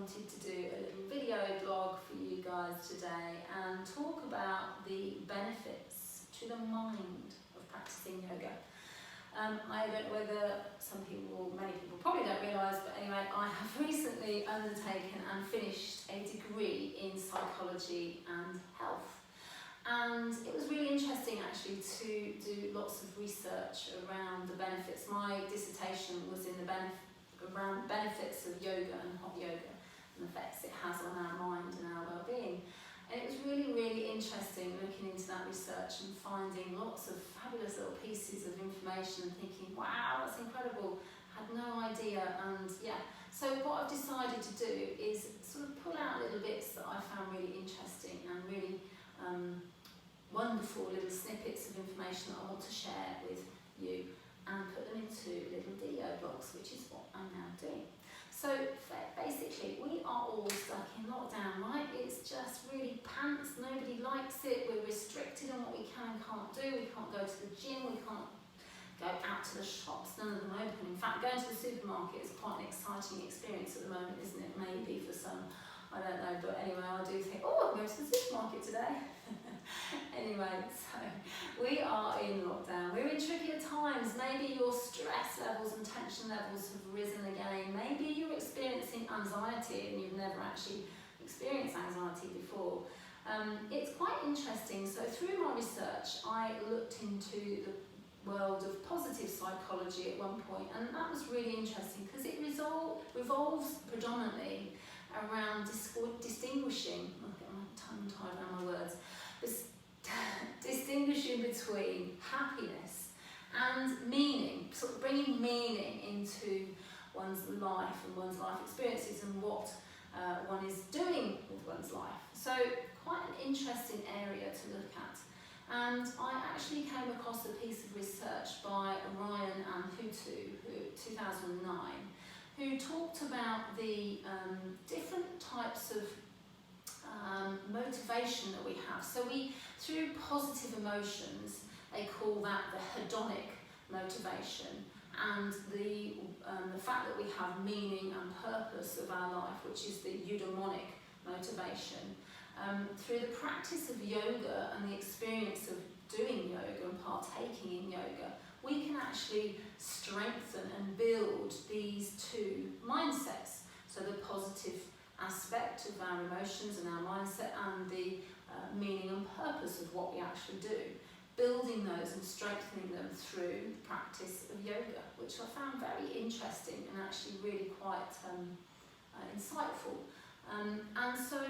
wanted to do a little video blog for you guys today and talk about the benefits to the mind of practicing yoga. I don't know whether many people probably don't realise, but anyway, I have recently undertaken and finished a degree in psychology and health. And it was really interesting actually to do lots of research around the benefits. My dissertation was around benefits of yoga and hot yoga and the effects it has on our mind and our well-being. And it was really, really interesting looking into that research and finding lots of fabulous little pieces of information and thinking, wow, that's incredible, had no idea. And yeah, so what I've decided to do is sort of pull out little bits that I found really interesting and really wonderful little snippets of information that I want to share with you and put them into little video blogs, which is what I'm now doing. So basically, we are all stuck in lockdown, right? It's just really pants, nobody likes it, we're restricted on what we can and can't do, we can't go to the gym, we can't go out to the shops, none of them open. In fact, going to the supermarket is quite an exciting experience at the moment, isn't it? Maybe for some, I don't know, but anyway, I do think, oh, I'm going to the supermarket today. Anyway, so we are in lockdown, we're in trickier times. Maybe your stress levels and tension levels have risen again. Maybe you're experiencing anxiety and you've never actually experienced anxiety before. It's quite interesting. So through my research, I looked into the world of positive psychology at one point, and that was really interesting because it revolves predominantly around distinguishing, I'm tongue-tied around my words, distinguishing between happiness and meaning, sort of bringing meaning into one's life and one's life experiences and what one is doing with one's life. So quite an interesting area to look at. And I actually came across a piece of research by Ryan and Hutu, 2009, who talked about the different types of motivation that we have. So through positive emotions, they call that the hedonic motivation, and the fact that we have meaning and purpose of our life, which is the eudaimonic motivation. Through the practice of yoga and the experience of doing yoga and partaking in yoga, we can actually strengthen and build these two mindsets. So the positive aspect of our emotions and our mindset and the meaning and purpose of what we actually do, building those and strengthening them through the practice of yoga, which I found very interesting and actually really quite insightful. And so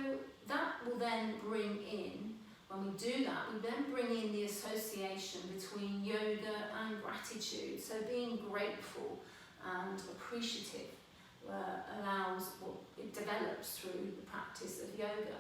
that will then bring in, when we do that, we then bring in the association between yoga and gratitude. So being grateful and appreciative it develops through the practice of yoga,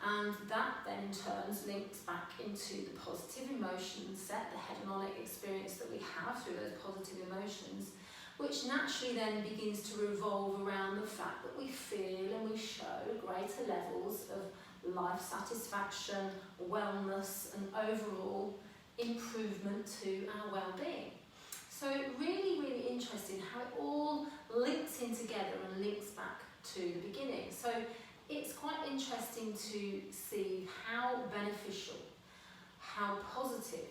and that then in turn links back into the positive emotion set, the hedonic experience that we have through those positive emotions, which naturally then begins to revolve around the fact that we feel and we show greater levels of life satisfaction, wellness and overall improvement to our well-being. So really, really interesting how it all links in together and links back to the beginning. So it's quite interesting to see how beneficial, how positive,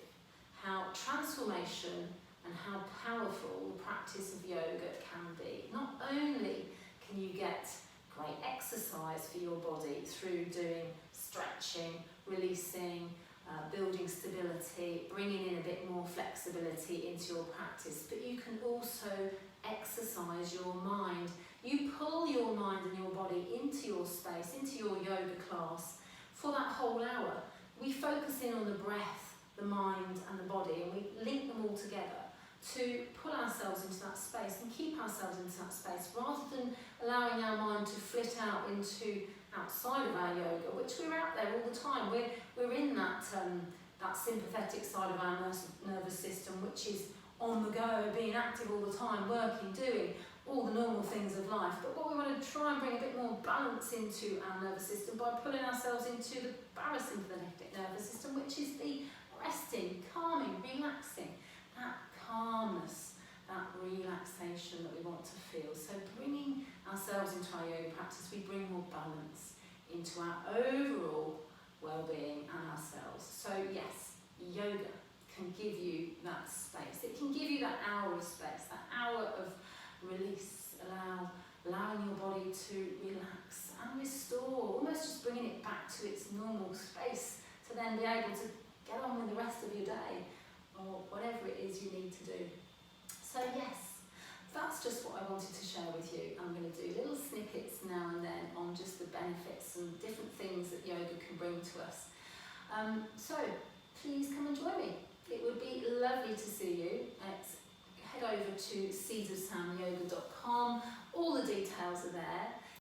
how transformation and how powerful the practice of yoga can be. Not only can you get great exercise for your body through doing stretching, releasing, building stability, bringing in a bit more flexibility into your practice, but you can also exercise your mind. You pull your mind and your body into your space, into your yoga class for that whole hour. We focus in on the breath, the mind and the body, and we link them all together to pull ourselves into that space and keep ourselves into that space, rather than allowing our mind to flit out into outside of our yoga, which we're out there all the time. We're in that sympathetic side of our nervous system, which is on the go, being active all the time, working, doing all the normal things of life. But what we want to try and bring a bit more balance into our nervous system by pulling ourselves into the parasympathetic nervous system, which is the resting, calming, relaxing, that calmness, that relaxation that we want to feel. So bringing ourselves into our yoga practice, we bring more balance into our overall well-being and ourselves. So yes, yoga can give you that space. It can give you that hour of space, that hour of release, allowing your body to relax and restore, almost just bringing it back to its normal space to then be able to get on with the rest of your day or whatever it is you need to do. So yes, that's just what I wanted to share with you. I'm going to do little snippets now and then on just the benefits and different things that yoga can bring to us. So please come and join me. It would be lovely to see you. Head over to seedsofsoundyoga.com. All the details are there.